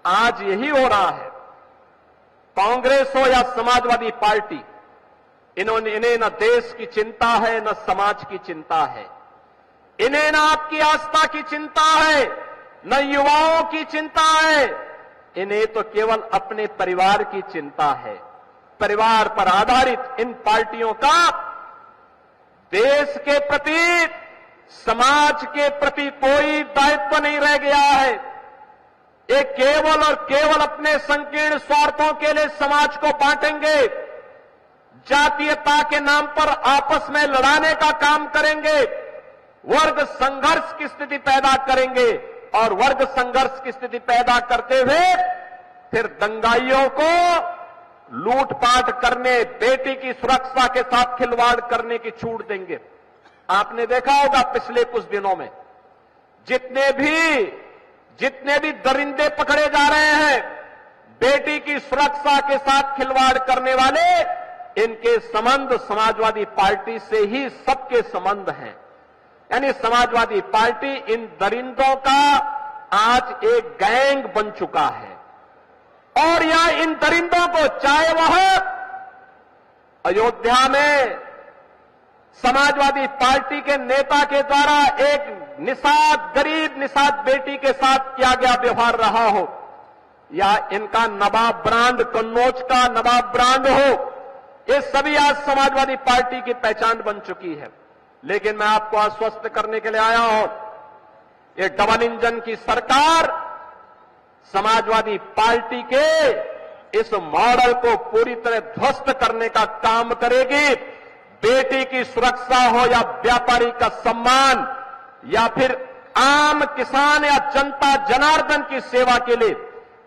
आज यही हो रहा है। कांग्रेस हो या समाजवादी पार्टी, इन्हें न देश की चिंता है न समाज की चिंता है। इन्हें न आपकी आस्था की चिंता है न युवाओं की चिंता है। इन्हें तो केवल अपने परिवार की चिंता है। परिवार पर आधारित इन पार्टियों का देश के प्रति, समाज के प्रति कोई दायित्व नहीं रह गया है। ये केवल और केवल अपने संकीर्ण स्वार्थों के लिए समाज को बांटेंगे, जातीयता के नाम पर आपस में लड़ाने का काम करेंगे, वर्ग संघर्ष की स्थिति पैदा करेंगे और वर्ग संघर्ष की स्थिति पैदा करते हुए फिर दंगाइयों को लूटपाट करने, बेटी की सुरक्षा के साथ खिलवाड़ करने की छूट देंगे। आपने देखा होगा पिछले कुछ दिनों में जितने भी दरिंदे पकड़े जा रहे हैं, बेटी की सुरक्षा के साथ खिलवाड़ करने वाले, इनके संबंध समाजवादी पार्टी से ही सबके संबंध हैं। यानी समाजवादी पार्टी इन दरिंदों का आज एक गैंग बन चुका है और यह इन दरिंदों को, चाहे वह अयोध्या में समाजवादी पार्टी के नेता के द्वारा एक गरीब निषाद बेटी के साथ किया गया व्यवहार रहा हो, या इनका नवाब ब्रांड, कन्नौज का नवाब ब्रांड हो, ये सभी आज समाजवादी पार्टी की पहचान बन चुकी है। लेकिन मैं आपको आश्वस्त करने के लिए आया हूं, ये डबल इंजन की सरकार समाजवादी पार्टी के इस मॉडल को पूरी तरह ध्वस्त करने का काम करेगी। बेटी की सुरक्षा हो या व्यापारी का सम्मान या फिर आम किसान या जनता जनार्दन की सेवा के लिए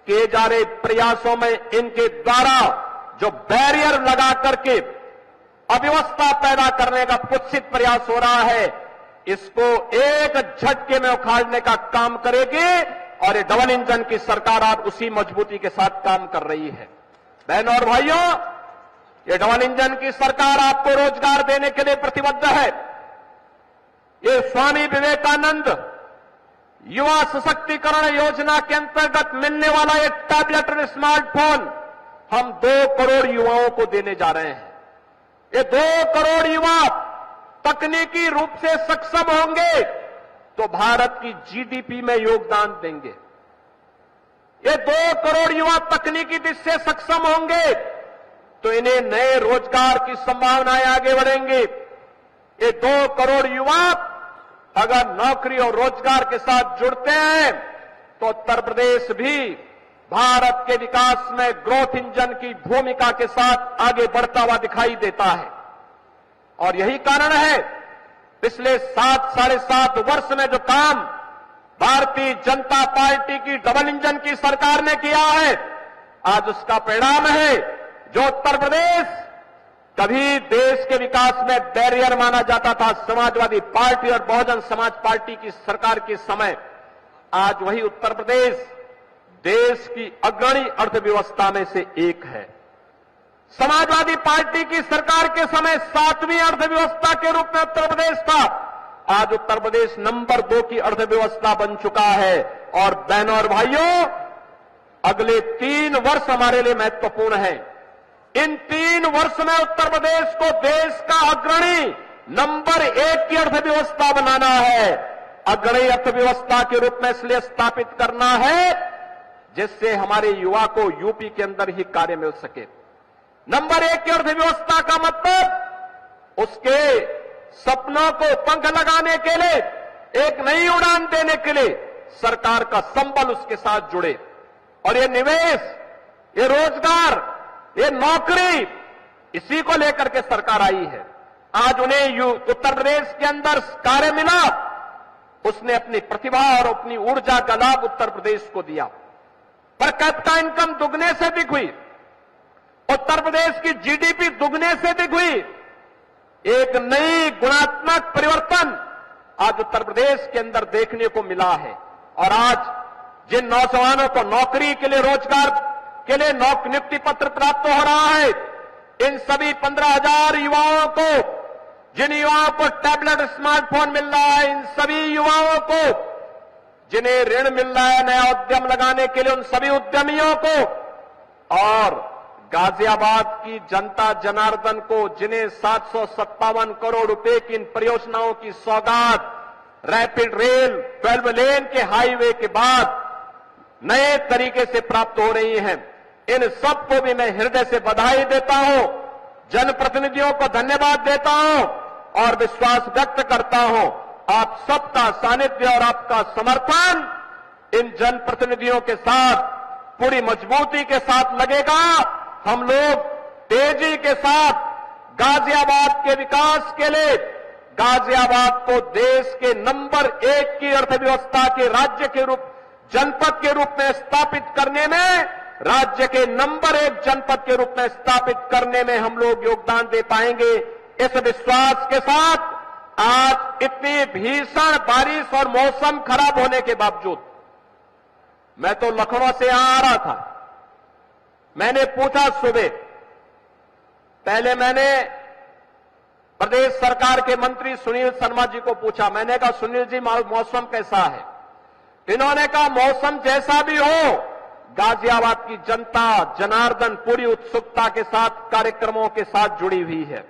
किए जा रहे प्रयासों में इनके द्वारा जो बैरियर लगा करके अव्यवस्था पैदा करने का कुत्सित प्रयास हो रहा है, इसको एक झटके में उखाड़ने का काम करेगी और ये डबल इंजन की सरकार आज उसी मजबूती के साथ काम कर रही है। बहनों और भाइयों, ये डबल इंजन की सरकार आपको रोजगार देने के लिए प्रतिबद्ध है। ये स्वामी विवेकानंद युवा सशक्तिकरण योजना के अंतर्गत मिलने वाला एक टैबलेट और स्मार्टफोन हम 2 करोड़ युवाओं को देने जा रहे हैं। ये 2 करोड़ युवा तकनीकी रूप से सक्षम होंगे तो भारत की जीडीपी में योगदान देंगे। ये 2 करोड़ युवा तकनीकी दृष्टि से सक्षम होंगे तो इन्हें नए रोजगार की संभावनाएं आगे बढ़ेंगी। ये 2 करोड़ युवा अगर नौकरी और रोजगार के साथ जुड़ते हैं तो उत्तर प्रदेश भी भारत के विकास में ग्रोथ इंजन की भूमिका के साथ आगे बढ़ता हुआ दिखाई देता है। और यही कारण है पिछले 7-7.5 वर्ष में जो काम भारतीय जनता पार्टी की डबल इंजन की सरकार ने किया है, आज उसका परिणाम है जो उत्तर प्रदेश कभी देश के विकास में बैरियर माना जाता था समाजवादी पार्टी और बहुजन समाज पार्टी की सरकार के समय, आज वही उत्तर प्रदेश देश की अग्रणी अर्थव्यवस्था में से एक है। समाजवादी पार्टी की सरकार के समय 7वीं अर्थव्यवस्था के रूप में उत्तर प्रदेश था, आज उत्तर प्रदेश नंबर 2 की अर्थव्यवस्था बन चुका है। और बहनों और भाइयों, अगले 3 वर्ष हमारे लिए महत्वपूर्ण है। इन 3 वर्ष में उत्तर प्रदेश को देश का अग्रणी नंबर 1 की अर्थव्यवस्था बनाना है। अग्रणी अर्थव्यवस्था के रूप में इसलिए स्थापित करना है जिससे हमारे युवा को यूपी के अंदर ही कार्य मिल सके। नंबर 1 की अर्थव्यवस्था का मतलब उसके सपनों को पंख लगाने के लिए, एक नई उड़ान देने के लिए सरकार का संबल उसके साथ जुड़े। और ये निवेश, ये रोजगार, ये नौकरी, इसी को लेकर के सरकार आई है। आज उन्हें उत्तर प्रदेश के अंदर कार्य मिला, उसने अपनी प्रतिभा और अपनी ऊर्जा का लाभ उत्तर प्रदेश को दिया। पर कैपिटा इनकम दुगने से अधिक हुई, उत्तर प्रदेश की जीडीपी दुगने से अधिक हुई। एक नई गुणात्मक परिवर्तन आज उत्तर प्रदेश के अंदर देखने को मिला है। और आज जिन नौजवानों को नौकरी के लिए, रोजगार के लिए नियुक्ति पत्र प्राप्त हो रहा है, इन सभी 15,000 युवाओं को, जिन युवाओं को टैबलेट स्मार्टफोन मिल रहा है, इन सभी युवाओं को जिन्हें ऋण मिल रहा है नया उद्यम लगाने के लिए, उन सभी उद्यमियों को, और गाजियाबाद की जनता जनार्दन को, जिन्हें 757 करोड़ रुपए की इन परियोजनाओं की सौगात रैपिड रेल 12 लेन के हाईवे के बाद नए तरीके से प्राप्त हो रही हैं। इन सबको भी मैं हृदय से बधाई देता हूं, जनप्रतिनिधियों को धन्यवाद देता हूं और विश्वास व्यक्त करता हूं आप सबका सानिध्य और आपका समर्थन इन जनप्रतिनिधियों के साथ पूरी मजबूती के साथ लगेगा। हम लोग तेजी के साथ गाजियाबाद के विकास के लिए, गाजियाबाद को देश के नंबर 1 की अर्थव्यवस्था के राज्य के रूप, जनपद के रूप में स्थापित करने में, राज्य के नंबर 1 जनपद के रूप में स्थापित करने में हम लोग योगदान दे पाएंगे। इस विश्वास के साथ आज इतनी भीषण बारिश और मौसम खराब होने के बावजूद, मैं तो लखनऊ से यहां आ रहा था, मैंने पूछा सुबह, पहले मैंने प्रदेश सरकार के मंत्री सुनील शर्मा जी को पूछा, मैंने कहा सुनील जी मौसम कैसा है? इन्होंने कहा मौसम जैसा भी हो, गाजियाबाद की जनता जनार्दन पूरी उत्सुकता के साथ कार्यक्रमों के साथ जुड़ी हुई है।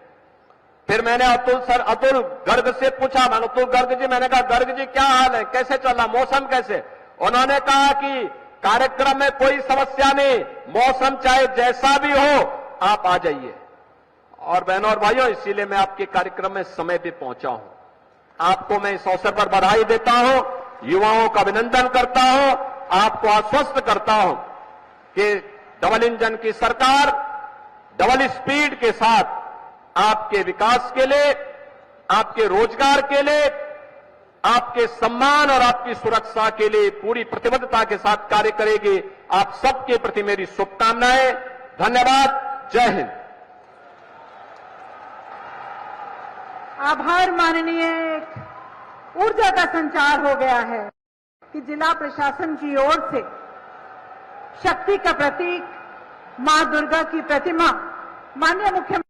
फिर मैंने अतुल गर्ग से पूछा, मैंने अतुल गर्ग जी, मैंने कहा गर्ग जी क्या हाल है, कैसे चल रहा, मौसम कैसे? उन्होंने कहा कि कार्यक्रम में कोई समस्या नहीं, मौसम चाहे जैसा भी हो आप आ जाइए। और बहनों और भाइयों, इसीलिए मैं आपके कार्यक्रम में समय पे पहुंचा हूं। आपको मैं इस अवसर पर बधाई देता हूं, युवाओं का अभिनंदन करता हूं, आपको आश्वस्त करता हूं कि डबल इंजन की सरकार डबल स्पीड के साथ आपके विकास के लिए, आपके रोजगार के लिए, आपके सम्मान और आपकी सुरक्षा के लिए पूरी प्रतिबद्धता के साथ कार्य करेगी। आप सबके प्रति मेरी शुभकामनाएं। धन्यवाद। जय हिंद। आभार माननीय। ऊर्जा का संचार हो गया है कि जिला प्रशासन की ओर से शक्ति का प्रतीक मां दुर्गा की प्रतिमा माननीय मुख्यमंत्री